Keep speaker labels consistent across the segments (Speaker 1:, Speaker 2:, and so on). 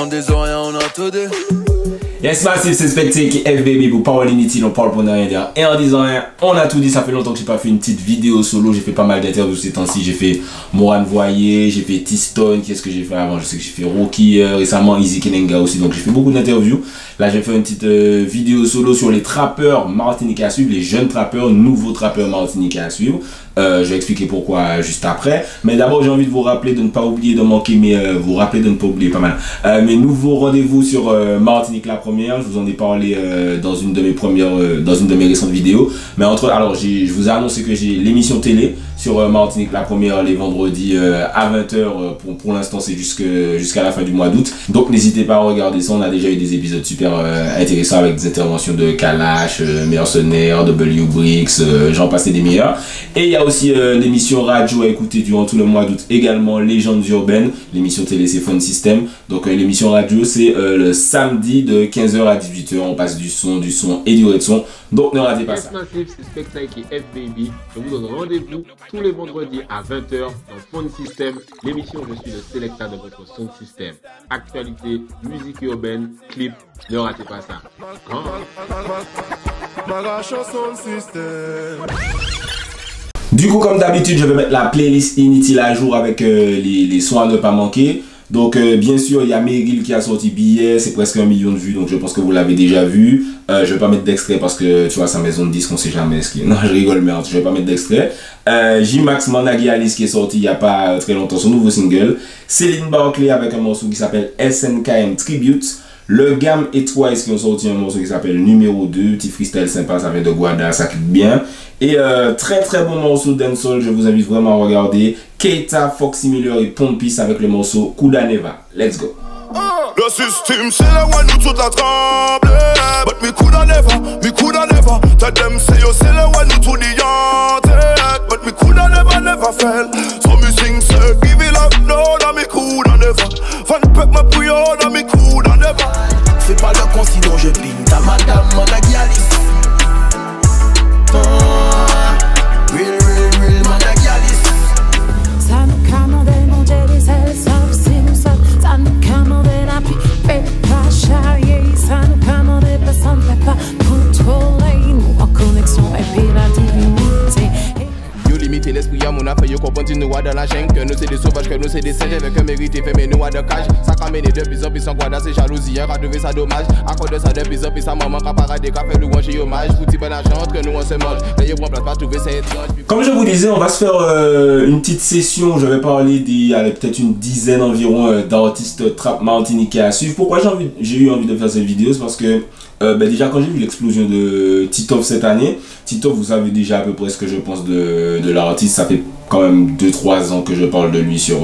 Speaker 1: On des oreilles, on a tout dit.
Speaker 2: Yes, massive, c'est Specté qui est FBB pour parole inutile, on parle pour ne rien dire. Et en disant rien, on a tout dit, ça fait longtemps que j'ai pas fait une petite vidéo solo, j'ai fait pas mal d'interviews ces temps-ci, j'ai fait Moran Voyer, j'ai fait T-Stone, qu'est-ce que j'ai fait avant, je sais que j'ai fait Rocky, récemment Easy Kenenga aussi, donc j'ai fait beaucoup d'interviews. Là j'ai fait une petite vidéo solo sur les trappeurs martiniquais à suivre, les jeunes trappeurs, nouveaux trappeurs martiniquais à suivre. Je vais expliquer pourquoi juste après. Mais d'abord, j'ai envie de vous rappeler de ne pas oublier de manquer mes nouveaux rendez-vous sur Martinique la première. Je vous en ai parlé dans une de mes récentes vidéos. Mais alors, je vous ai annoncé que j'ai l'émission télé sur Martinique la première les vendredis à 20h. Pour l'instant, c'est jusqu'à la fin du mois d'août. Donc, n'hésitez pas à regarder ça. On a déjà eu des épisodes super intéressants avec des interventions de Kalash, Mercenaires, W Bricks, j'en passais des meilleurs. Et il y a aussi l'émission radio à écouter durant tout le mois d'août, également Légendes urbaines. L'émission télé c'est Phone System. Donc l'émission radio c'est le samedi de 15h à 18h. On passe du son et du red son. Donc ne ratez pas ça.
Speaker 3: C'est Spectre qui est FBB. Je vous donne rendez-vous tous les vendredis à 20h dans Phone System. L'émission, je suis le sélecteur de votre sound system. Actualité, musique urbaine, clip, ne ratez pas ça.
Speaker 2: Du coup, comme d'habitude, je vais mettre la playlist inutile à jour avec les sons à ne pas manquer. Donc, bien sûr, il y a Meryl qui a sorti Billet, c'est presque 1 million de vues, donc je pense que vous l'avez déjà vu. Je vais pas mettre d'extrait parce que, tu vois, sa maison de disque, on sait jamais ce qui est. Non, je rigole, mais je vais pas mettre d'extrait. J-Max Managui Alice qui est sorti il y a pas très longtemps, son nouveau single. Céline Barclay avec un morceau qui s'appelle SNKM Tribute. Le Gam et Twice qui ont sorti un morceau qui s'appelle Numéro 2, petit freestyle sympa, ça vient de Guada, ça clique bien. Et très très bon morceau dancehall, je vous invite vraiment à regarder. Keita, Foxy Miller et Pompis avec le morceau Kuda Neva. Let's go.
Speaker 4: Le système c'est la one nous toute la tremble. But me coulda never. Tell them say you say la one nous tout the but me coulda never fell. So me sing say give it up, no, na me coulda never. Fan pep ma bouillon, na me coulda never.
Speaker 5: Fais pas le con sinon je bing ta madame Managui Alice. Real Managui Alice.
Speaker 6: Ça nous commandait manger des ailes, sauf si nous sommes. Ça nous commandait la pluie, fait pas charrier. Ça nous commandait pas, ça ne fait pas contrôler. Nous en connexion et puis la divinité.
Speaker 7: Yo limiter l'esprit à mon affaire, yo comprendre nous à dans la jungle. Que nous c'est des sauvages, que nous c'est des singes avec un mérite fait mais nous à de cage. Ça camène de plus en plus en guada, c'est jalousie, a trouvé ça dommage. À cause de ça de plus en plus sa maman qui parade café louange et hommage. Fouti ben la chante que nous on se mange. D'ailleurs prend place pas trouver ça étrange.
Speaker 2: Comme je vous disais, on va se faire une petite session. Je vais parler peut-être une dizaine environ d'artistes trap martiniquais à suivre. Pourquoi j'ai eu envie de faire cette vidéo? C'est parce que déjà quand j'ai vu l'explosion de Titoff cette année, Titoff, vous savez déjà à peu près ce que je pense de l'artiste. Ça fait quand même 2-3 ans que je parle de lui sur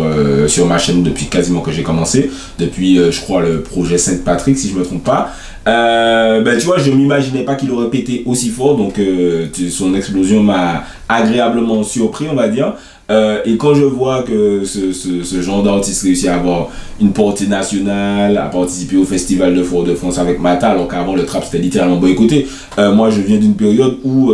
Speaker 2: ma chaîne depuis quasiment que j'ai commencé. Depuis je crois le projet Saint-Patrick si je me trompe pas. Tu vois, je m'imaginais pas qu'il aurait pété aussi fort, donc son explosion m'a agréablement surpris, on va dire. Et quand je vois que ce genre d'artiste réussit à avoir une portée nationale, à participer au festival de Fort-de-France avec Mata, alors qu'avant le trap c'était littéralement boycotté. Moi je viens d'une période où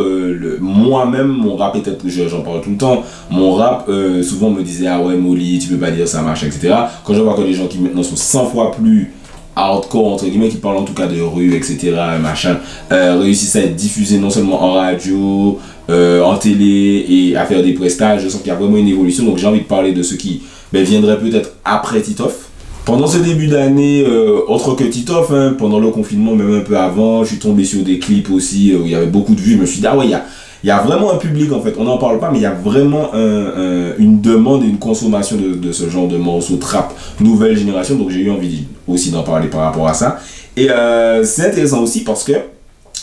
Speaker 2: moi-même, mon rap, peut-être que j'en parle tout le temps, mon rap souvent me disait ah ouais Molly, tu peux pas dire ça, machin, etc. Quand je vois que les gens qui maintenant sont 100 fois plus hardcore entre guillemets, qui parlent en tout cas de rue, etc., machin, réussissent à être diffusés non seulement en radio, en télé et à faire des prestages. Je sens qu'il y a vraiment une évolution, donc j'ai envie de parler de ceux qui viendraient peut-être après Titoff. Pendant ce début d'année, autre que Titoff, pendant le confinement, même un peu avant, je suis tombé sur des clips aussi où il y avait beaucoup de vues. Je me suis dit ah ouais, il y a vraiment un public en fait, on n'en parle pas mais il y a vraiment une demande et une consommation de ce genre de morceaux trap nouvelle génération, donc j'ai eu envie aussi d'en parler par rapport à ça. Et c'est intéressant aussi parce que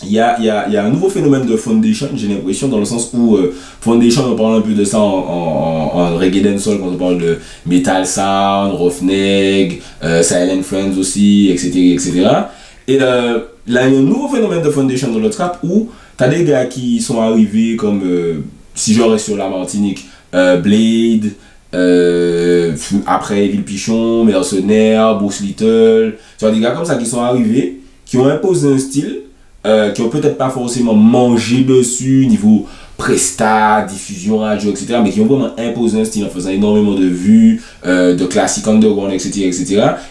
Speaker 2: il y a un nouveau phénomène de Foundation, j'ai l'impression, dans le sens où Foundation, on parle un peu de ça en reggae dancehall quand on parle de Metal Sound, Roughneck, Silent Friends aussi, etc. Et là, il y a un nouveau phénomène de Foundation dans le trap où t'as des gars qui sont arrivés comme, si je reste sur la Martinique, Blade, après Evil Pichon, Mercenaires, Bruce Little, tu vois des gars comme ça qui sont arrivés, qui ont imposé un style, qui ont peut-être pas forcément mangé dessus niveau Presta, diffusion radio, etc. mais qui ont vraiment imposé un style en faisant énormément de vues, de classiques underground, etc.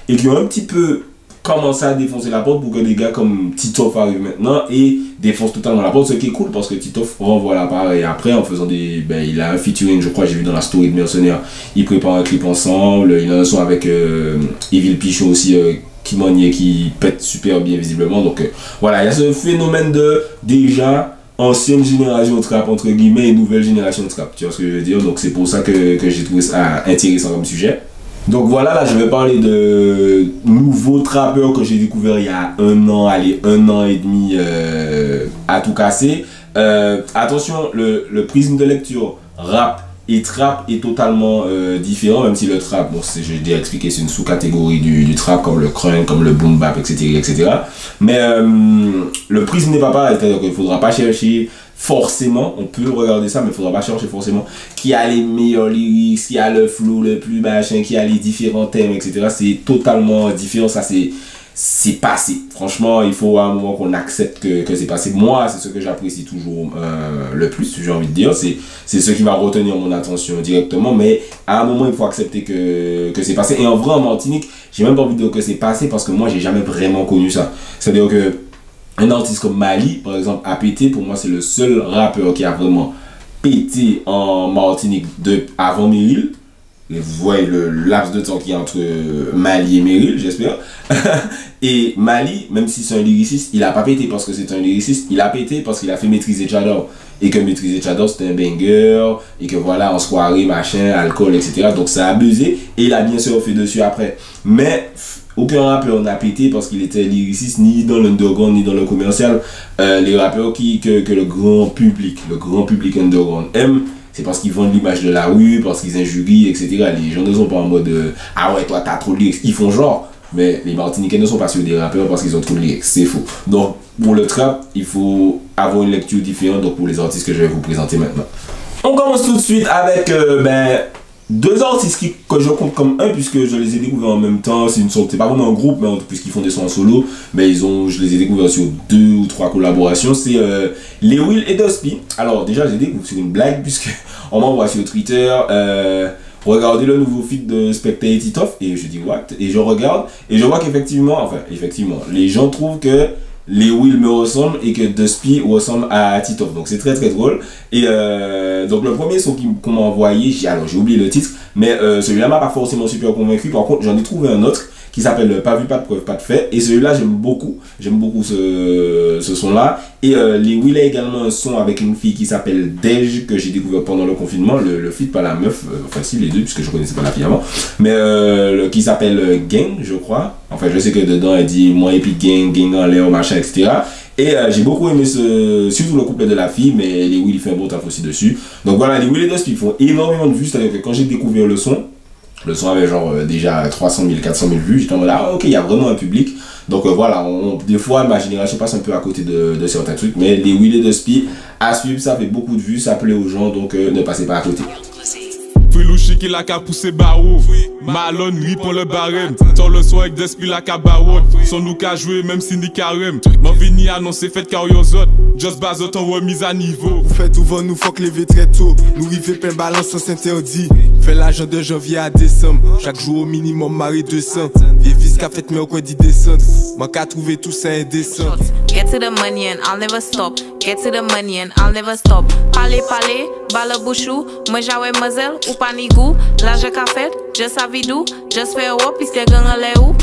Speaker 2: et qui ont un petit peu commencé à défoncer la porte pour que des gars comme Titoff arrivent maintenant et défoncent totalement la porte, ce qui est cool parce que Titoff renvoie l'appareil après en faisant des... il a un featuring, je crois, j'ai vu dans la story de Mercenaires, ils préparent un clip ensemble, il a un son avec Evil Pichot aussi, qui pète super bien visiblement, donc voilà, il y a ce phénomène de déjà ancienne génération de trap entre guillemets et nouvelle génération de trap, tu vois ce que je veux dire, donc c'est pour ça que j'ai trouvé ça intéressant comme sujet. Donc voilà, là je vais parler de nouveaux trappeurs que j'ai découvert il y a un an et demi à tout casser. Attention, le prisme de lecture rap et trap est totalement différent, même si le trap, bon, j'ai déjà expliqué, c'est une sous-catégorie du trap comme le crunk, comme le boom bap, etc. Mais le prisme n'est pas pareil, c'est-à-dire qu'il ne faudra pas chercher forcément, on peut regarder ça, mais il ne faudra pas chercher forcément qui a les meilleurs lyrics, qui a le flow le plus machin, qui a les différents thèmes, etc. C'est totalement différent, ça c'est passé. Franchement, il faut à un moment qu'on accepte que c'est passé. Moi, c'est ce que j'apprécie toujours le plus, j'ai envie de dire. C'est ce qui va retenir mon attention directement. Mais à un moment, il faut accepter que c'est passé. Et en vrai, en Martinique, j'ai même pas envie de dire que c'est passé parce que moi, j'ai jamais vraiment connu ça. C'est-à-dire que un artiste comme Mali, par exemple, a pété. Pour moi, c'est le seul rappeur qui a vraiment pété en Martinique avant Meryl. Et vous voyez le laps de temps qu'il y a entre Mali et Meryl, j'espère. Et Mali, même si c'est un lyriciste, il a pas pété parce que c'est un lyriciste, il a pété parce qu'il a fait Maîtriser Tchador. Et que Maîtriser Tchador c'était un banger, et que voilà, en soirée, machin, alcool, etc. Donc ça a buzzé, et il a bien surfé dessus après. Mais aucun rappeur n'a pété parce qu'il était lyriciste, ni dans l'underground, ni dans le commercial. Les rappeurs que le grand public underground aime, c'est parce qu'ils vendent l'image de la rue, parce qu'ils injurient, etc. Les gens ne sont pas en mode ah ouais, toi t'as trop de lyrics. Ils font genre, mais les Martiniquais ne sont pas sur des rappeurs parce qu'ils ont trop de lyrics. C'est faux. Donc pour le trap, il faut avoir une lecture différente. Donc pour les artistes que je vais vous présenter maintenant, on commence tout de suite avec deux artistes que je compte comme un puisque je les ai découverts en même temps. C'est pas vraiment un groupe, mais puisqu'ils font des sons en solo, mais je les ai découverts sur 2 ou 3 collaborations. C'est Les Will et Dusty. Alors déjà, je les découvre sur une blague puisque on m'envoie sur Twitter. Regardez le nouveau feed de Spectre et Titoff, et je dis what, et je regarde et je vois qu'effectivement, les gens trouvent que les Will me ressemblent et que Dusty ressemble à Titoff, donc c'est très très drôle. Et donc le premier son qu'on m'a envoyé, j'ai oublié le titre, mais celui-là m'a pas forcément super convaincu. Par contre, j'en ai trouvé un autre qui s'appelle Pas vu, pas de preuve, pas de fait, et celui-là j'aime beaucoup ce son là. Et les Will a également un son avec une fille qui s'appelle Dej, que j'ai découvert pendant le confinement, le feat, pas la meuf, enfin si les deux puisque je connaissais pas la fille avant, mais qui s'appelle Gang, je crois. Enfin je sais que dedans elle dit moi et puis gang en l'air, machin, etc. Et j'ai beaucoup aimé surtout le couplet de la fille, mais les Will il fait un bon taf aussi dessus. Donc voilà, les Will et Dusty font énormément de vues, c'est-à-dire que quand j'ai découvert le son avait genre déjà 300 000, 400 000 vues. J'étais en mode ah ok, il y a vraiment un public. Donc voilà, des fois ma génération passe un peu à côté de certains trucs, mais les Will et Dusty à suivre, ça fait beaucoup de vues, ça plaît aux gens, donc ne passez pas à côté.
Speaker 8: Frilouchi qui la ka poussé barreau. Malon ripon le barème. Tant le soir avec Dusty la ka barot. Son nous ka jouer même si ni carême. M'en vini annoncer fête car yo zot. Just bazot en remise à niveau.
Speaker 9: Vous faites ouvert nous faut que lever très tôt. Nous river plein balance sans s'interdit. Fait l'argent de janvier à décembre. Chaque jour au minimum maré 200. Vieux vis qu'a fait mais au coin d'y descendre. Moi qu'a trouvé tout ça indécent.
Speaker 10: Get to the money and I'll never stop. Get to the money and I'll never stop. Parler, balle bouchou. Moi j'avais mazel ou pas ni goût. L'argent qu'a fait, just a vidou. Just fait wop, puisque gang où.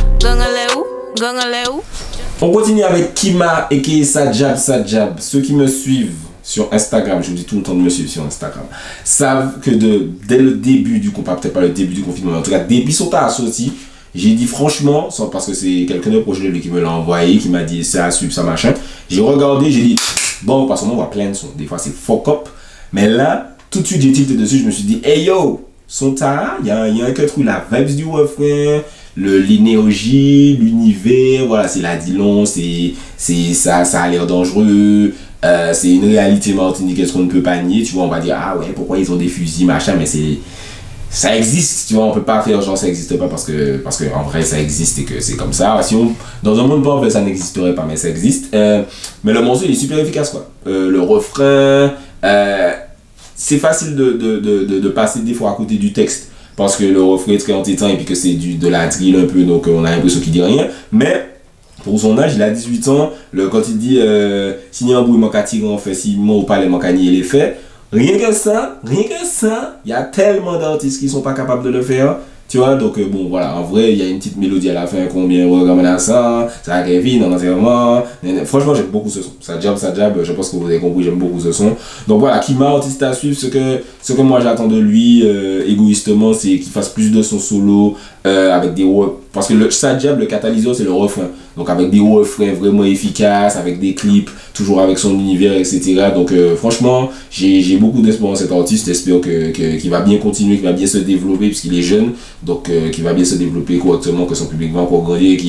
Speaker 2: On continue avec Kima et Sadjab. Ceux qui me suivent sur Instagram, je vous dis tout le temps de me suivre sur Instagram, savent que dès le début du confinement, peut-être pas le début du confinement, mais en tout cas depuis son temps sorti, j'ai dit franchement, parce que c'est quelqu'un de proche de lui qui me l'a envoyé, qui m'a dit c'est à suivre, ça machin. J'ai regardé, j'ai dit bon, parce qu'on voit plein de sons, des fois c'est fuck up, mais là, tout de suite j'ai tilté dessus, je me suis dit hey yo, son tas, il y a un truc, la vibes du refrain, l'énergie, l'univers, voilà, c'est la Dillon, ça a l'air dangereux, c'est une réalité martiniquaise qu'on ne peut pas nier, tu vois, on va dire ah ouais, pourquoi ils ont des fusils, machin, mais ça existe, tu vois, on peut pas faire genre ça existe pas parce que en vrai ça existe et que c'est comme ça. Si dans un monde parfait ça n'existerait pas, mais ça existe. Mais le morceau il est super efficace quoi. Le refrain, c'est facile de passer des fois à côté du texte parce que le refrain est très entêtant et puis que c'est de la drill un peu, donc on a l'impression qu'il dit rien. Mais pour son âge, il a 18 ans, quand il dit si il y a un bruit, manque à tirer, en fait, si moi ou pas, les manque à nier les faits. Rien que ça, il y a tellement d'artistes qui sont pas capables de le faire. Tu vois, donc bon, voilà, en vrai, il y a une petite mélodie à la fin, combien ramène à ça Kevin, non, vraiment. Franchement, j'aime beaucoup ce son. Ça jab, je pense que vous avez compris, j'aime beaucoup ce son. Donc voilà, Kima, artiste à suivre, ce que moi j'attends de lui, égoïstement, c'est qu'il fasse plus de sons solo, avec des parce que ça jab, le catalyseur, c'est le refrain. Donc avec des refrains vraiment efficaces, avec des clips, toujours avec son univers, etc. Donc franchement, j'ai beaucoup d'espoir en cet artiste. J'espère qu'il va bien continuer, qu'il va bien se développer, puisqu'il est jeune. Donc qu'il va bien se développer correctement, que son public va encore grandir,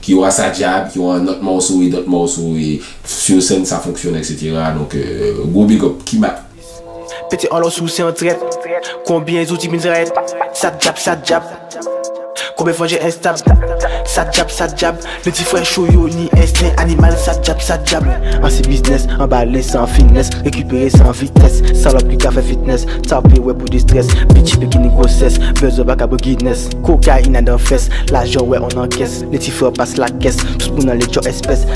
Speaker 2: qu'il aura sa jab, qu'il aura un autre morceau et d'autres morceaux. Et sur scène, ça fonctionne, etc. Donc gros big up, Kima.
Speaker 5: Petit en sous c'est en traite. Combien d'outils m'intéressent? Ça jab. Combien de fois j'ai instable? Ça jab. Le petit frère chaud yo ni instinct animal. Ça jab. En c'est business, en balai sans finesse. Récupérer sans vitesse. Salope qui a fait fitness. Taper ouais pour du stress. Bitch bikini grossesse. Buzz back à Guinness. Cocaïne dans fesse. L'argent ouais on encaisse. Les petits frères passent la caisse. Tout le monde dans les gens espèces.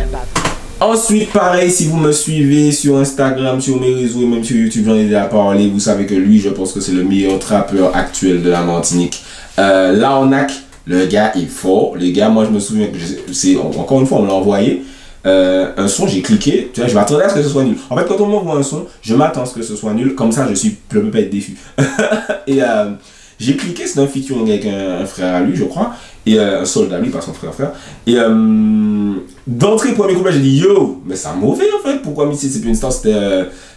Speaker 2: Ensuite, pareil, si vous me suivez sur Instagram, sur mes réseaux et même sur YouTube, j'en ai déjà parlé. Vous savez que lui, je pense que c'est le meilleur trappeur actuel de la Martinique. Laonak, le gars est fort. Les gars, moi je me souviens que encore une fois, on me l'a envoyé. Un son, j'ai cliqué. Tu vois, je m'attendais à ce que ce soit nul. En fait, quand on m'envoie un son, je m'attends à ce que ce soit nul. Comme ça, je peux pas être déçu. Et j'ai cliqué, c'est un featuring avec un frère à lui, je crois. Et un soldat à lui, pas son frère. Et d'entrée, premier couplet, j'ai dit yo, mais c'est mauvais en fait. Pourquoi Missy c'est une star, c'était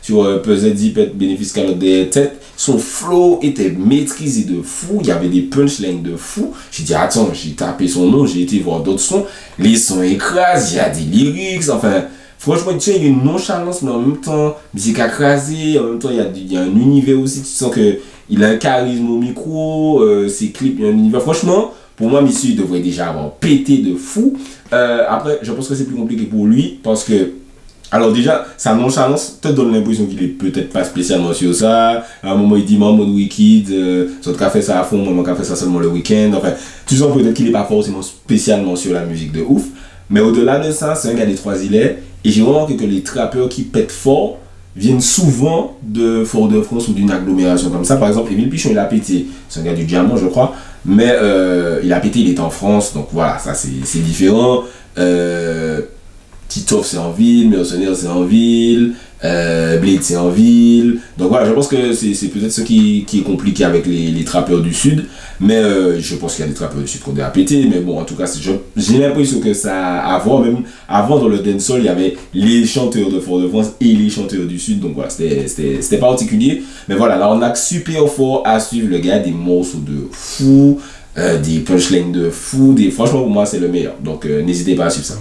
Speaker 2: sur Pesé Deep, bénéfice calotte des têtes. Son flow était maîtrisé de fou. Il y avait des punchlines de fou. J'ai dit attends, j'ai tapé son nom, j'ai été voir d'autres sons. Les sons écrasent, il y a des lyrics, enfin. Franchement, tu sais, il y a une nonchalance, mais en même temps, musique écrasée, en même temps, il y a un univers aussi. Tu sens qu'il a un charisme au micro, ses clips, il y a un univers. Franchement, pour moi, Missy, il devrait déjà avoir pété de fou. Après, je pense que c'est plus compliqué pour lui, parce que, alors déjà, sa nonchalance te donne l'impression qu'il est peut-être pas spécialement sur ça. À un moment, il dit, maman, wicked, son café ça à fond, maman, café ça seulement le week-end. Enfin, tu sens peut-être qu'il est pas forcément spécialement sur la musique de ouf. Mais au-delà de ça, c'est un gars des Trois-Îlets. Et j'ai remarqué que les trappeurs qui pètent fort viennent souvent de Fort-de-France ou d'une agglomération comme ça. Par exemple, Émile Pichon, il a pété. C'est un gars du Diamant, je crois. Mais il a pété, il est en France. Donc voilà, ça c'est différent. Titoff, c'est en ville. Mercenaires, c'est en ville. Blade, c'est en ville. Donc voilà, je pense que c'est peut-être ce qui est compliqué avec les trappeurs du Sud. Mais je pense qu'il y a des trappeurs du Sud qu'on a pété. Mais bon, en tout cas, j'ai l'impression que ça même avant dans le dancehall, il y avait les chanteurs de Fort-de-France et les chanteurs du Sud. Donc voilà, c'était particulier. Mais voilà, là on a super fort à suivre. Le gars, des morceaux de fou, des punchlines de fou. Franchement, pour moi, c'est le meilleur. Donc n'hésitez pas à suivre ça.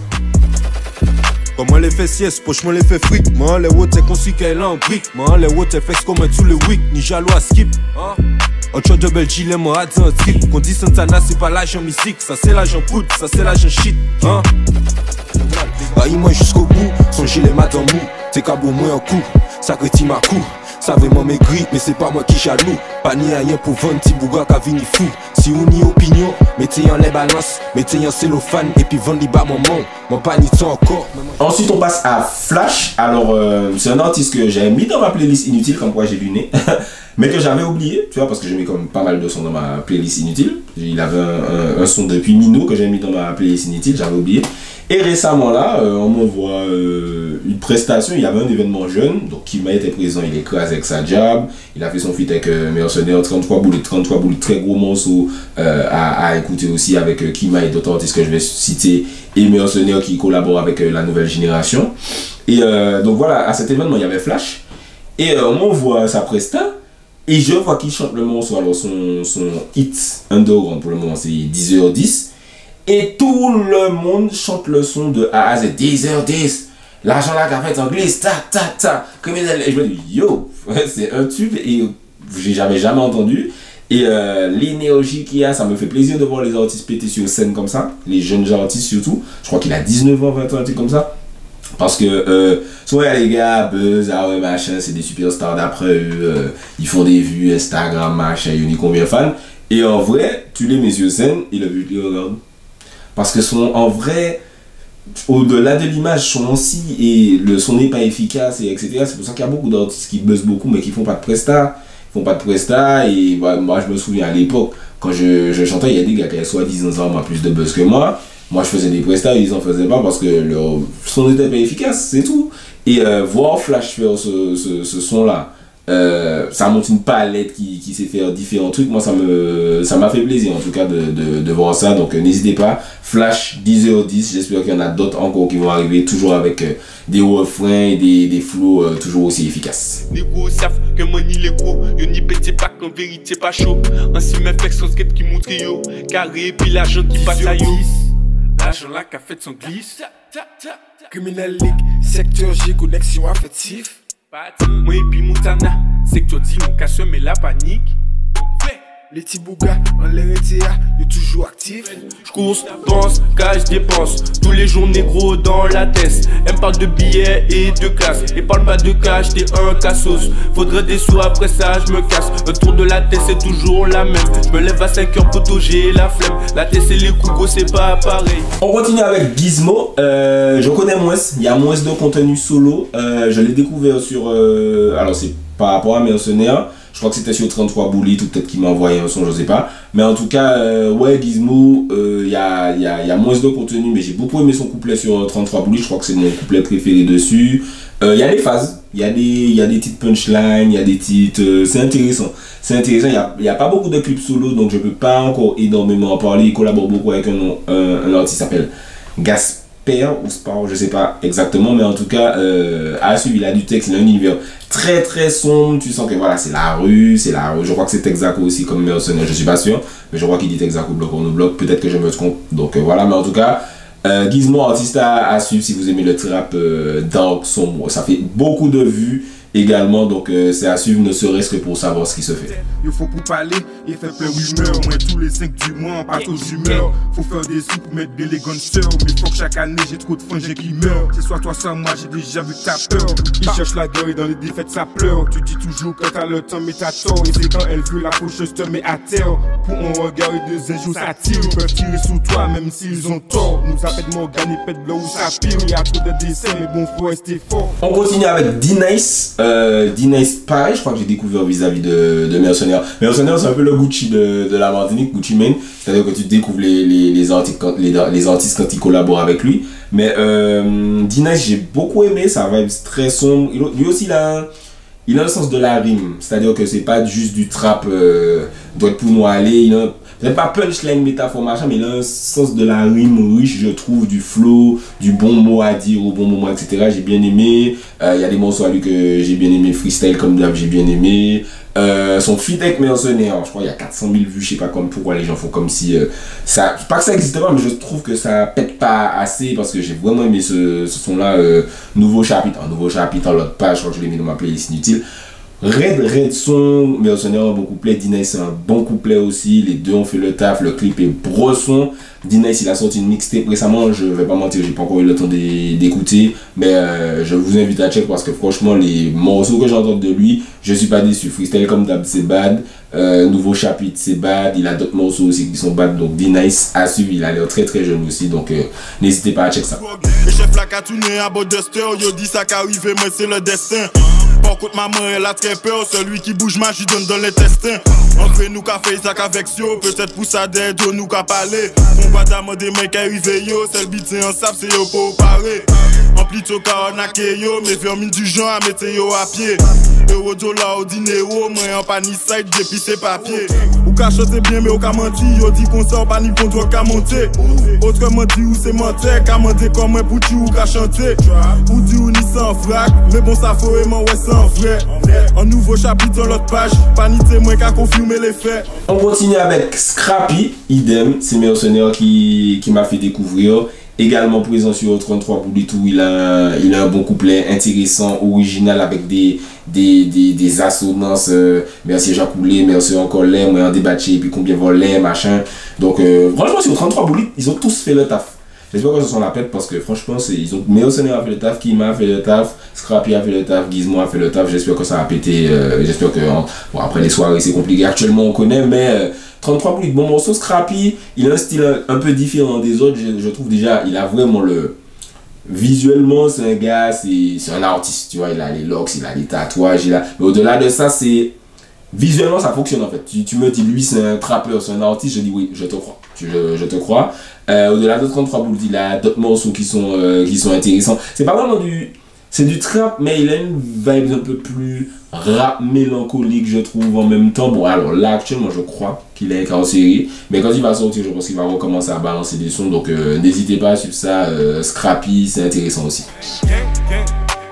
Speaker 9: Moi les fesses yes, poche moi les fait fric. Moi les wotes c'est conçu qu'elle en brique. Moi les wotes fait comme tout le week. Ni jaloux à skip. On choix de belle gilet, moi à un trip. Qu'on dit Santana c'est pas l'argent musique. Ça c'est l'argent poudre, ça c'est l'argent shit. Bah moi jusqu'au bout, son gilet m'a dans mou. T'es cabot moi en coup, ça rétime ma coup. Ça veut m'en maigrir, mais c'est pas moi qui jaloux. Pas ni rien pour vendre, petit bouga qu'a vini fou. Si on y opinion, mettez en les balances, mettez en cellophane, et puis vendez bas mon monde. Mon pas ni temps encore.
Speaker 2: Ensuite, on passe à Flash. Alors, c'est un artiste que j'ai mis dans ma playlist inutile, comme quoi j'ai du nez, mais que j'avais oublié, tu vois, parce que j'ai mis comme pas mal de sons dans ma playlist inutile. Il avait un son depuis Mino que j'ai mis dans ma playlist inutile, j'avais oublié. Et récemment là, on m'envoie une prestation, il y avait un événement jeune, donc Kima était présent, il écrase avec sa jab, il a fait son feat avec Mercenaires, 33 boules, très gros morceau à écouter aussi avec Kima et d'autres artistes que je vais citer, et Mercenaires qui collabore avec la nouvelle génération. Et donc voilà, à cet événement il y avait Flash, et on m'envoie sa presta, et je vois qu'il chante le morceau, alors son hit underground pour le moment c'est 10h10, et tout le monde chante le son de A à Z, 10h10, l'argent là qu'a fait en glisse, ta, criminel. Et je me dis, yo, c'est un tube, et j'avais jamais entendu. Et l'énergie qu'il y a, ça me fait plaisir de voir les artistes péter sur scène comme ça, les jeunes artistes surtout. Je crois qu'il a 19 ans, 20 ans, un truc comme ça. Parce que souvent il y a les gars, buzz, ah ouais machin, c'est des superstars d'après eux, ils font des vues, Instagram, machin, il y a combien de fans. Et en vrai, tu les mets sur scène et le but les regarde. Parce que en vrai, au-delà de l'image, son si et le son n'est pas efficace, et etc. C'est pour ça qu'il y a beaucoup d'artistes qui buzzent beaucoup mais qui font pas de presta. Ils font pas de presta et bah, moi je me souviens à l'époque, quand je chantais, il y a des gars qui avaient soi-disant plus de buzz que moi. Moi je faisais des prestats et ils en faisaient pas parce que leur son n'était pas efficace, c'est tout. Et voir Flash faire ce son-là, ça montre une palette qui sait faire différents trucs. Moi ça m'a fait plaisir en tout cas de voir ça. Donc n'hésitez pas, Flash 10h10, j'espère qu'il y en a d'autres encore qui vont arriver, toujours avec des refrains et des flows toujours aussi efficaces.
Speaker 11: Les gros savent que money les gros, yo ni pété pas qu'en vérité pas chaud. Ainsi mes flex sans skate qui montre yo, carré puis l'argent qui passe à yo. L'argent là qu'a fait son glisse.
Speaker 9: Criminal League, secteur G, connexion affective.
Speaker 11: Moi et puis Montana, secteur dit mon casse mais la panique.
Speaker 9: Les petits bougas en l'RTA, y'a toujours actif.
Speaker 11: J'course, pense, cash, dépense. Tous les jours négro dans la tête. Elle me parle de billets et de classe. Et parle pas de cash, t'es un cassos. Faudrait des sous après ça, je me casse. Le tour de la tête c'est toujours la même. Je me lève à 5h poto, j'ai la flemme. La tête c'est les coups, c'est pas pareil.
Speaker 2: On continue avec Gizmo. Je connais moins, il y a moins de contenu solo. Je l'ai découvert sur... alors c'est par rapport à Mercenaires. Je crois que c'était sur 33 Bullet ou peut-être qu'il m'a envoyé un son, je sais pas. Mais en tout cas, ouais, Gizmo, il y a moins de contenu, mais j'ai beaucoup aimé son couplet sur 33 Bullet. Je crois que c'est mon couplet préféré dessus. Il y a des phases, il y a des petites punchlines, il y a des petites... c'est intéressant. C'est intéressant, il n'y a pas beaucoup de clips solo, donc je peux pas encore énormément en parler. Il collabore beaucoup avec un artiste qui s'appelle Gasper ou Spar, je sais pas exactement, mais en tout cas, à suivre, il a du texte, il a un univers très très sombre, tu sens que voilà, c'est la rue, je crois que c'est Texaco aussi comme Mercenaire, je suis pas sûr, mais je crois qu'il dit Texaco bloc on bloc, peut-être que je me trompe, donc voilà, mais en tout cas, Gizmo, artiste à suivre si vous aimez le trap dark, sombre, ça fait beaucoup de vues également, donc c'est à suivre, ne serait-ce que pour savoir ce qui se fait.
Speaker 9: Il faut pour parler, il fait plein rumeurs. Moi tous les 5 du mois on part aux humeurs. Faut faire des sous pour mettre des gangsters. Mais faut que chaque année j'ai trop de frangins qui meurent. C'est soit toi soit moi, j'ai déjà vu que t'as peur. Ils cherchent la guerre et dans les défaites ça pleure. Tu dis toujours que t'as le temps mais t'as tort. Et c'est quand elle veut la faucheuse te met à terre. Pour un regard et deux jours ça tire. Ils peuvent tirer sous toi même s'ils ont tort. Nous appelle Morgan et pète blanc ou ça pire. Il y a trop de dessins mais bon faut rester fort.
Speaker 2: On continue avec D-Nice. D-Nice pareil, je crois que j'ai découvert vis-à-vis de Mercenaires. Mercenaires c'est un peu le Gucci de la Martinique, Gucci Mane, c'est-à-dire que tu découvres les artistes quand ils collaborent avec lui. Mais D-Nice j'ai beaucoup aimé, sa vibe très sombre. Lui aussi il a un sens de la rime, c'est-à-dire que c'est pas juste du trap doit pour nous aller, il a peut-être pas punchline, métaphore, machin, mais il a un sens de la rime riche, je trouve, du flow, du bon mot à dire au bon moment, etc. J'ai bien aimé. Il y a des morceaux à lui que j'ai bien aimé, freestyle comme d'hab, j'ai bien aimé. Son feat avec Mercenaires, je crois qu'il y a 400 000 vues, je sais pas pourquoi les gens font comme si ça, pas que ça n'existe pas, mais je trouve que ça pète pas assez parce que j'ai vraiment aimé ce son là. Nouveau chapitre en l'autre page, je crois que je l'ai mis dans ma playlist inutile. Red son, Mercenaires un bon couplet, D-Nice c'est un bon couplet aussi, les deux ont fait le taf, le clip est bresson. D-Nice il a sorti une mixtape récemment, je vais pas mentir, j'ai pas encore eu le temps d'écouter, mais je vous invite à check parce que franchement les morceaux que j'entends de lui, je suis pas déçu. Freestyle comme d'hab c'est bad, nouveau chapitre c'est bad, il a d'autres morceaux aussi qui sont bad, donc D-Nice à suivre, il a l'air très très jeune aussi, donc n'hésitez pas à check ça.
Speaker 4: Et chef la tourné à beau duster, yo dit ça qu'arrive, moi c'est le destin. Par contre maman elle a très peur, celui qui bouge ma j'y donne dans l'intestin. Entre nous qu'a fait ça qu'avec yo, peut-être pour ça d'aide nous qu'a parlé. On va demander mais qu'à arriver yo, celle bite en sable c'est yo pour parer. En plutôt qu'à arnaquer yo, mais vermine du genre à mettre yo à pied. Euro dollar au dinero, moi en panique side depuis ses papiers. Ou qu'à chanter bien mais ou qu'à mentir, yo dit qu'on sort pas ni bon droit qu'à monter. Autrement dit ou c'est mentir, qu'à mentir comme un bouti ou qu'à chanter. Ou dit ou ni sans frac, mais bon ça faut aimer ouais sans vrai. Un nouveau chapitre dans l'autre page, panité moi qu'à confirmer les faits.
Speaker 2: On continue avec Scrappy, idem, c'est Mercenaires qui m'a fait découvrir. Également présent sur 33 Bullet où il a un bon couplet intéressant, original avec des assonances. Merci Jacques Coulé, merci encore l'air, moi en débatté, puis combien vaut l'air, machin. Donc franchement sur 33 Bullet, ils ont tous fait le taf. J'espère que ce sont la pète parce que franchement, ils ont Meosoner a fait le taf, Kima a fait le taf, Scrappy a fait le taf, Gizmo a fait le taf. J'espère que ça a pété. J'espère que bon, après les soirées c'est compliqué. Actuellement on connaît, mais 33 poulies, bon morceau. Scrappy, il a un style un peu différent des autres. Je trouve déjà, il a vraiment le visuellement c'est un gars, c'est un artiste. Tu vois, il a les locks, il a les tatouages, mais au-delà de ça, c'est visuellement ça fonctionne en fait. Tu me dis lui c'est un trappeur, c'est un artiste, je dis oui, je te crois. Je te crois. Au-delà de 33 boules, il a d'autres morceaux qui sont intéressants. C'est pas vraiment c'est du trap, mais il a une vibe un peu plus rap mélancolique, je trouve, en même temps. Bon, alors là, actuellement, je crois qu'il est incarcéré, mais quand il va sortir, je pense qu'il va recommencer à balancer des sons, donc n'hésitez pas à suivre ça. Scrappy, c'est intéressant aussi.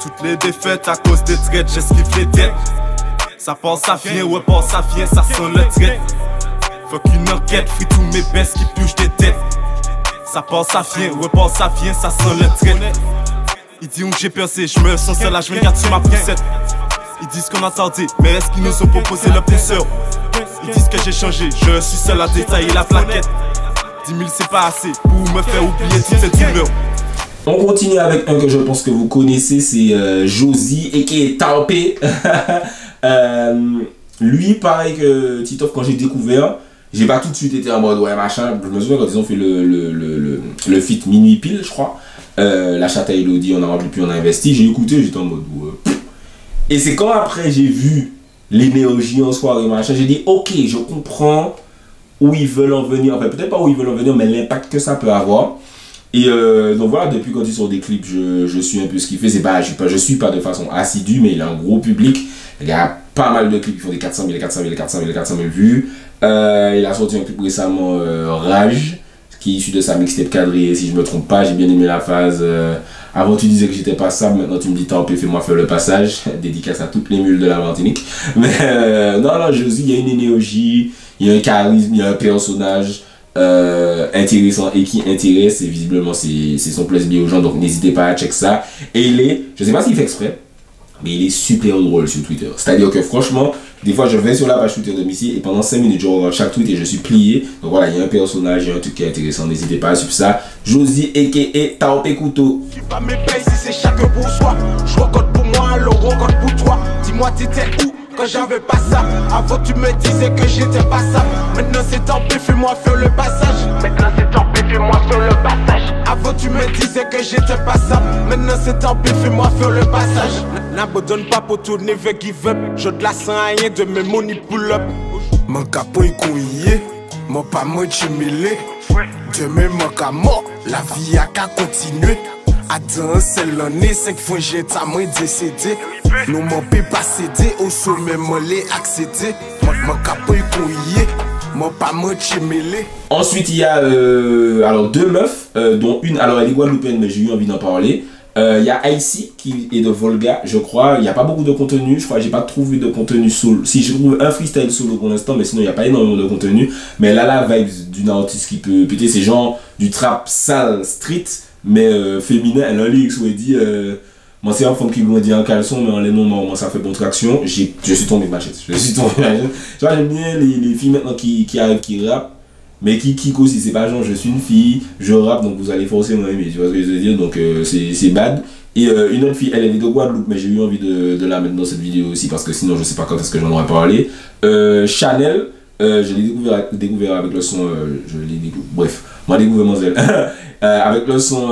Speaker 12: Toutes les défaites à cause des traites, j'esquive les têtes. Ça pense, ça vient, ouais, pense, ça vient, ça sent le trait. Faut qu'une enquête, free tous mes baisses qui touchent des têtes. Ça pense, ça vient, ouais, pense, ça vient, ça sent le trait. Ils disent où j'ai percé, je me sens seul là, je me garde sur ma poussette. Ils disent qu'on a tardé, mais est-ce qu'ils nous ont proposé le pousseur? Ils disent que j'ai changé, je suis seul à détailler la plaquette. 10 000 c'est pas assez pour me faire oublier toutes ces douleurs.
Speaker 2: On continue avec un que je pense que vous connaissez, c'est Josie et qui est Taopé. Lui, pareil que Titoff, quand j'ai découvert, j'ai pas tout de suite été en mode ouais machin. Je me souviens quand ils ont fait le feat Minuit Pile, je crois. La chatte à Elodie, on a rempli puis on a investi. J'ai écouté, j'étais en mode ouais. Et c'est quand après j'ai vu l'énergie en soirée machin, j'ai dit ok, je comprends où ils veulent en venir. Enfin, peut-être pas où ils veulent en venir, mais l'impact que ça peut avoir. Et donc voilà, depuis quand ils sortent des clips, je suis un peu ce qu'il fait. C'est pas, je suis pas de façon assidue, mais il a un gros public. Il y a pas mal de clips qui font des 400 000 vues. Il a sorti un clip récemment, Rage, qui est issu de sa mixtape quadrillée, si je me trompe pas. J'ai bien aimé la phase. Avant tu disais que j'étais passable, maintenant tu me dis tant pis, fais-moi faire le passage. Dédicace à toutes les mules de la Martinique. Mais non, Josie, il y a une énergie, il y a un charisme, il y a un personnage intéressant et qui intéresse, et visiblement c'est son plus bien aux gens, donc n'hésitez pas à check ça. Et il est, je sais pas s'il fait exprès, mais il est super drôle sur Twitter. C'est-à-dire que franchement, des fois je vais sur la page Twitter de Missy et pendant 5 minutes je regarde chaque tweet et je suis plié. Donc voilà, il y a un personnage, il y a un truc qui est intéressant, n'hésitez pas à suivre ça. Josie aka Taopé Couteau.
Speaker 13: Tu pas mes payes si c'est chacun pour soi. Je recote pour moi, alors recote pour toi. Dis-moi t'étais où quand j'avais pas ça? Avant tu me disais que j'étais pas ça. Maintenant c'est tant pis, fais-moi faire le passage. Maintenant c'est tant pis, fais-moi faire le passage. Avant tu me disais que j'étais pas ça. Maintenant c'est tant pis, fais-moi faire le passage. N'abandonne pas pour tourner vers give up. Je te la sens rien de mes money pull up.
Speaker 12: Mon capot est couillé, mon pas moi chimilé. Demain mon cas mort, la vie a qu'à continuer. Attends, c'est l'année, 5 fois j'ai ta main décédé. Nous m'en peut pas céder, au sommet m'en l'ai accédé. Mon capot est couillé, mon pas moi chimilé.
Speaker 2: Ensuite il y a alors 2 meufs, dont une, alors elle est guadeloupéenne mais j'ai eu envie d'en parler. Il y a Icy qui est de Volga, je crois. Il n'y a pas beaucoup de contenu, je crois que j'ai pas trouvé de contenu solo. Si je trouve un freestyle solo pour l'instant, mais sinon il n'y a pas énormément de contenu. Mais elle a la vibe d'une artiste qui peut péter, c'est genre du trap sale street, mais féminin. Elle a un lyrics où elle dit moi c'est une femme qui grandit en caleçon, mais en les noms, moi ça fait bonne traction. Je suis tombé de ma chaise. Je suis tombé de ma chaise. Tu vois, j'aime bien les filles maintenant qui arrivent, qui rappent. Mais qui aussi, c'est pas genre je suis une fille, je rappe donc vous allez forcément aimer, tu vois ce que je veux dire, donc c'est bad. Et une autre fille, elle est de Guadeloupe, mais j'ai eu envie de la mettre dans cette vidéo aussi parce que sinon je sais pas quand est-ce que j'en aurais parlé. Chanel, je l'ai découvert avec le son, bref, moi découvert Mademoiselle, avec le son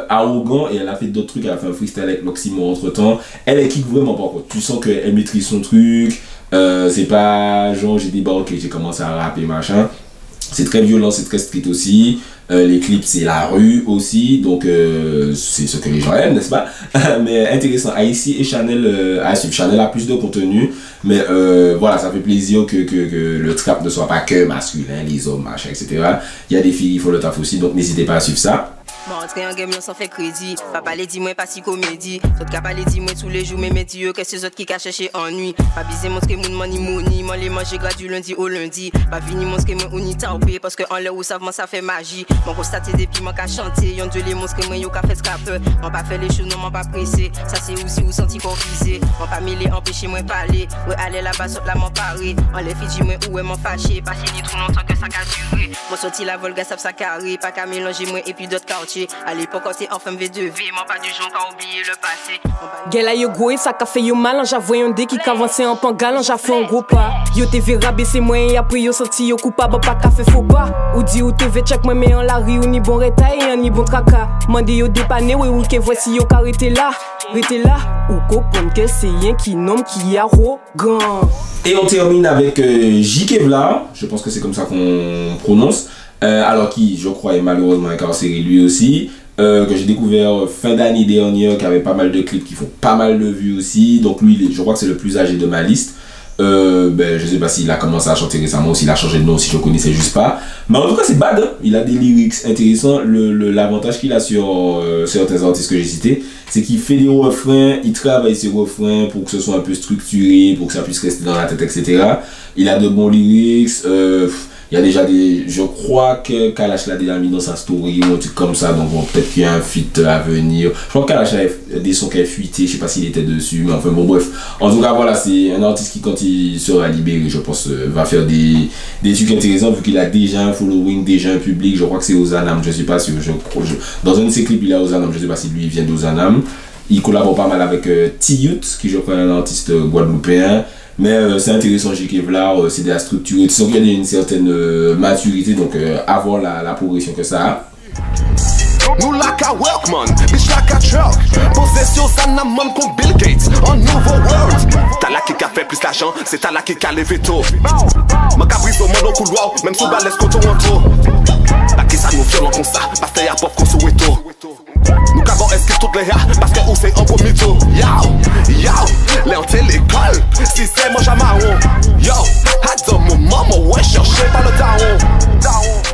Speaker 2: arrogant, et elle a fait d'autres trucs, elle a fait un freestyle avec Maximo entre temps. Elle kick vraiment par contre, tu sens qu'elle maîtrise son truc, c'est pas genre j'ai débarqué, j'ai commencé à rapper machin. C'est très violent, c'est très street aussi. Les clips, c'est la rue aussi. Donc, c'est ce que les gens aiment, n'est-ce pas? Mais intéressant. Icy et Chanel, à suivre. Chanel a plus de contenu. Mais voilà, ça fait plaisir que le trap ne soit pas que masculin, les hommes, machin, etc. Il y a des filles qui font le taf aussi. Donc, n'hésitez pas à suivre ça.
Speaker 14: M'entrer en game, sans fait crédit. Papa les dit moi pas si comédie. D'autres qui parlent dit moi tous les jours, mais médieux que ces autres qui cachent chez ennui. Pas biser montrer mon money, moi les manger gras du lundi au lundi. Pas venir montrer moi on y taupé parce que en l'air où savement ça fait magie. Mon constater depuis mon qu'à chanter, yon de les montrer moi yo qu'a fait scraper. On pas fait les choses, non m'en pas pressé. Ça c'est aussi où senti qu'on visé. On pas mêler, empêcher moi parler. Ouais aller là-bas sur la m'en parler. On les fait moi où est m'en fâché. Passer ni trop longtemps que ça qu'a duré. Mon sorti la Volga ça carré, pas qu'à mélanger moi et puis d'autres quartiers. caché. À l'époque, quand t'es enfant V2V, moi pas du genre qu'à oublier le passé.
Speaker 15: Gela yo goé, ça ka fait yo mal, j'ai voyé un dé qui avancé en pangal, j'ai fait un gros pas. Yo te verra baisser moi et après yo senti yo coupable, pas ka fait faux pas. Ou dit ou te ve check moi mais en la rue, ou ni bon retail, ni bon tracas. Mande yo dépanner, ou que voici yo carré là. Rete là, ou comprendre que c'est rien qui nomme qui est arrogant.
Speaker 2: Et on termine avec J. Kevlar, je pense que c'est comme ça qu'on prononce, alors qui, je crois, est malheureusement incarcéré lui aussi, que j'ai découvert fin d'année dernière, qui avait pas mal de clips qui font pas mal de vues aussi, donc lui, je crois que c'est le plus âgé de ma liste. Je sais pas s'il a commencé à chanter récemment ou s'il a changé de nom, si je connaissais juste pas. Mais en tout cas, c'est bad, hein. Il a des lyrics intéressants. L'avantage qu'il a sur certains artistes que j'ai cités, c'est qu'il fait des refrains, il travaille ses refrains pour que ce soit un peu structuré, pour que ça puisse rester dans la tête, etc. Il a de bons lyrics. Il y a déjà des... Je crois que Kalash l'a déjà mis dans sa story ou un truc comme ça, donc bon, peut-être qu'il y a un feat à venir. Je crois que Kalash a des sons qui a fuité, je sais pas s'il était dessus, mais enfin bon, bref. En tout cas, voilà, c'est un artiste qui, quand il sera libéré, je pense, va faire des trucs intéressants, vu qu'il a déjà un following, déjà un public. Je crois que c'est Ozanam, je sais pas si... dans un de ses clips, il a Ozanam, je sais pas si lui vient d'Ozanam. Il collabore pas mal avec T-Youth, qui je crois est un artiste guadeloupéen. Mais c'est intéressant, J. Kevlar, c'est de la structure, tu sens qu'il y a une certaine maturité, donc avoir la progression que ça a.
Speaker 16: Nous la ka Welkman, bitch la ka truck. Posé sur Zanaman contre Bill Gates, en nouveau world. T'as là qui a fait plus l'argent, c'est t'as là qui a levé tôt. Ma caprice au monde au couloir, même sous balèze qu'on tourne en la qui ça nous violent comme ça, parce qu'il y a pas qu'on se wéto. Nous qu'avons inscrit toutes les gars, parce que où c'est un premier tour. Yo, les hantés l'école, si c'est mon jamarron. Yo, à mon maman, ouais, cherché par le daron.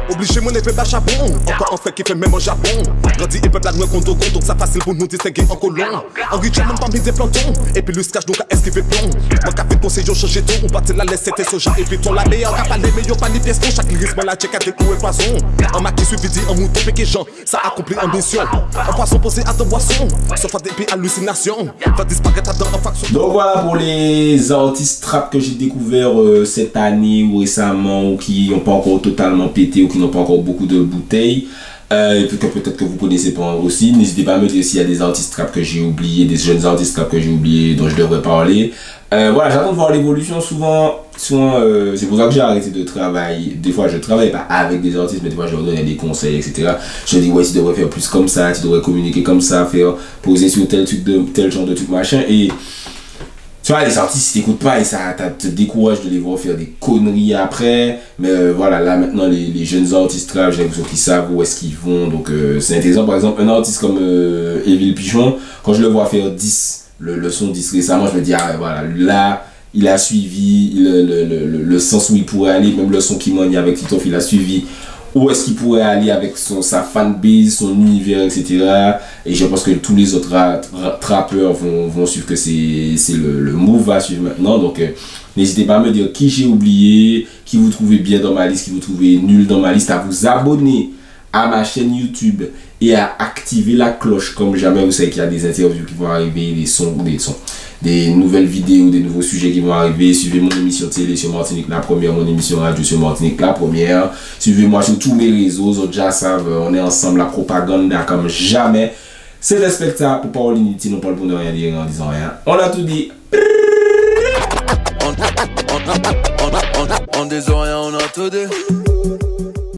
Speaker 16: Obligé mon effet bas charbon, encore un frère qui fait même au Japon. Grandi et peuple à nous contre donc ça facile pour nous distinguer en colon. En richard même pas mis des plantons, et puis le cache donc à esquiver plomb. Moi qu'a fait conseil au changer tout, on partait la laisse c'était soja et puis ton la meilleure qu'a parlé mais yo pas ni pièce pour chaque lyrisme la check à découvrir poisson. Un m'a qui suivi dit en mouton péqué Jean, ça accomplit ambition. En poisson posé à ton boisson, sauf à des pays hallucination. Va disparaître dans un faction.
Speaker 2: Donc voilà pour les artistes trap que j'ai découvert cette année ou récemment ou qui n'ont pas encore totalement pété ou qui n'ont pas encore beaucoup de bouteilles. Et que peut-être que vous connaissez pas aussi. N'hésitez pas à me dire s'il y a des artistes trap que j'ai oubliés, des jeunes artistes trap que j'ai oubliés dont je devrais parler. Voilà, j'attends de voir l'évolution. Souvent c'est pour ça que j'ai arrêté de travailler. Des fois je travaille pas avec des artistes, mais des fois je leur donnais des conseils, etc. Je dis ouais, tu devrais faire plus comme ça, tu devrais communiquer comme ça, faire poser sur tel truc de tel genre de truc machin. Et tu vois, les artistes, ils t'écoutent pas et ça te décourage de les voir faire des conneries après. Mais voilà, là maintenant, les jeunes artistes trap, j'ai l'impression qu'ils savent où est-ce qu'ils vont. Donc c'est intéressant. Par exemple, un artiste comme Evil Pichon, quand je le vois faire 10, le son 10 récemment, je me dis, ah voilà, là, il a suivi le sens où il pourrait aller. Même le son qui manie avec Titoff, il a suivi où est-ce qu'il pourrait aller avec sa fanbase, son univers, etc. Et je pense que tous les autres trappeurs vont suivre que c'est le move à suivre maintenant. Donc n'hésitez pas à me dire qui j'ai oublié, qui vous trouvez bien dans ma liste, qui vous trouvez nul dans ma liste, à vous abonner à ma chaîne YouTube et à activer la cloche comme jamais. Vous savez qu'il y a des interviews qui vont arriver, des nouvelles vidéos, des nouveaux sujets qui vont arriver. Suivez mon émission télé sur Martinique la première, mon émission radio sur Martinique la première. Suivez-moi sur tous mes réseaux, vous déjà savent, on est ensemble, la propagande comme jamais. C'est le spectacle, pour parler inutile, non pas le bon de rien dire en disant rien. On a tout dit.
Speaker 1: On des oreilles, on a tout dit.